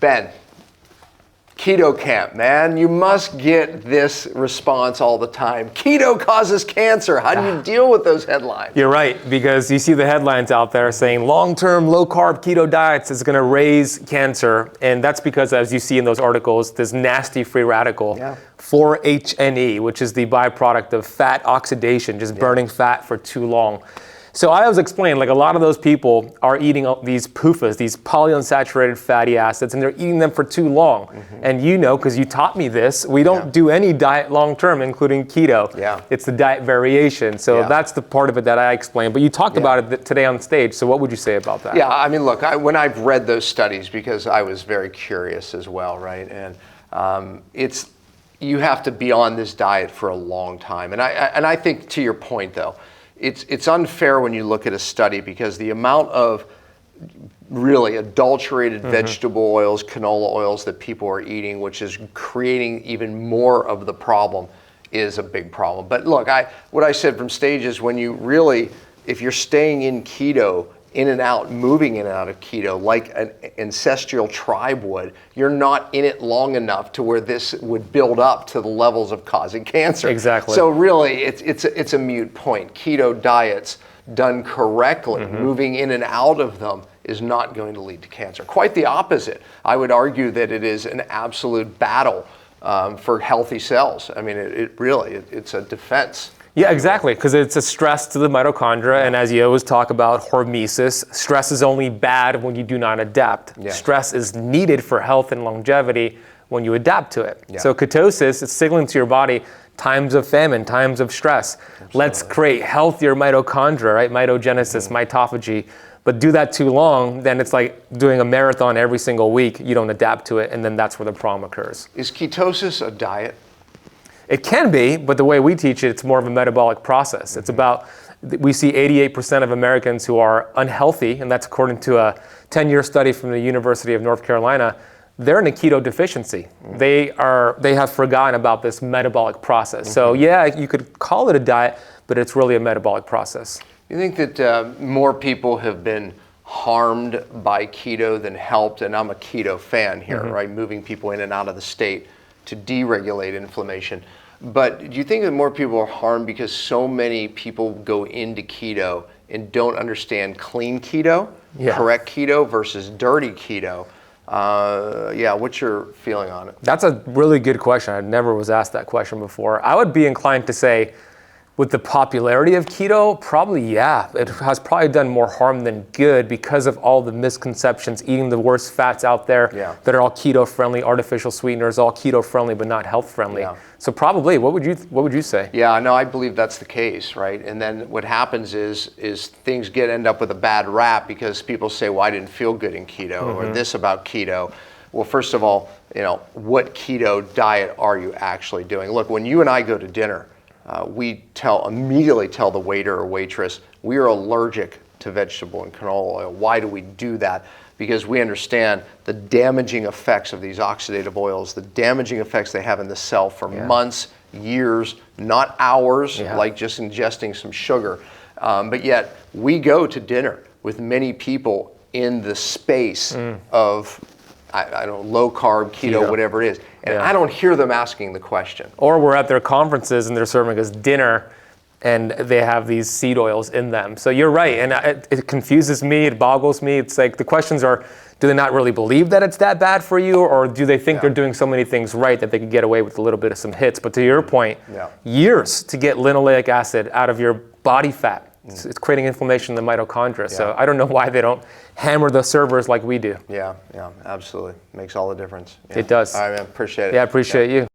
Ben, keto camp, man. You must get this response all the time. Keto causes cancer. How do you deal with those headlines? You're right, because you see the headlines out there saying long-term low-carb keto diets is going to raise cancer. And that's because, as you see in those articles, this nasty free radical, 4-HNE, which is the byproduct of fat oxidation, just burning fat for too long. So I always explain, like, a lot of those people are eating these PUFAs, these polyunsaturated fatty acids, and they're eating them for too long. And you know, because you taught me this, we don't do any diet long-term, including keto. It's the diet variation. So that's the part of it that I explained. But you talked about it today on stage. So what would you say about that? Yeah, I mean, look, when I've read those studies, because I was very curious as well, right? And you have to be on this diet for a long time. And I think, to your point, though, it's unfair when you look at a study, because the amount of really adulterated vegetable oils, canola oils that people are eating, which is creating even more of the problem, is a big problem. But look, what I said from stage is, when you really, if you're staying in keto, in and out, moving in and out of keto, like an ancestral tribe would, you're not in it long enough to where this would build up to the levels of causing cancer. Exactly. So really, it's a moot point. Keto diets done correctly, moving in and out of them, is not going to lead to cancer. Quite the opposite. I would argue that it is an absolute battle for healthy cells. I mean, it's a defense. Yeah, exactly, because it's a stress to the mitochondria, and as you always talk about hormesis, stress is only bad when you do not adapt. Stress is needed for health and longevity when you adapt to it. So ketosis is signaling to your body times of famine, times of stress. Let's create healthier mitochondria, right? Mitogenesis, mitophagy. But do that too long, then it's like doing a marathon every single week. You don't adapt to it, and then that's where the problem occurs. Is ketosis a diet? It can be, but the way we teach it, it's more of a metabolic process. It's about, we see 88% of Americans who are unhealthy, and that's according to a 10-year study from the University of North Carolina. They're in a keto deficiency. They have forgotten about this metabolic process. So yeah, you could call it a diet, but it's really a metabolic process. You think that more people have been harmed by keto than helped? And I'm a keto fan here, right? Moving people in and out of the state to deregulate inflammation. But do you think that more people are harmed because so many people go into keto and don't understand clean keto, correct keto versus dirty keto? What's your feeling on it? That's a really good question. I never was asked that question before. I would be inclined to say, with the popularity of keto, probably, yeah. It has probably done more harm than good because of all the misconceptions, eating the worst fats out there that are all keto-friendly, artificial sweeteners, all keto-friendly but not health-friendly. So probably, what would you say? Yeah, no, I believe that's the case, right? And then what happens is things end up with a bad rap because people say, well, I didn't feel good in keto, or this about keto. Well, first of all, what keto diet are you actually doing? Look, when you and I go to dinner, we immediately tell the waiter or waitress, we are allergic to vegetable and canola oil. Why do we do that? Because we understand the damaging effects of these oxidative oils, the damaging effects they have in the cell for months, years, not hours, like just ingesting some sugar. But yet we go to dinner with many people in the space of I don't know, low carb, keto, whatever it is. And I don't hear them asking the question. Or we're at their conferences and they're serving us dinner and they have these seed oils in them. So you're right, and it confuses me, it boggles me. It's like the questions are, do they not really believe that it's that bad for you, or do they think they're doing so many things right that they could get away with a little bit of some hits? But to your point, years to get linoleic acid out of your body fat. It's creating inflammation in the mitochondria. So I don't know why they don't hammer the servers like we do. Yeah, absolutely. Makes all the difference. It does. All right, man. Appreciate it. Yeah, I appreciate you.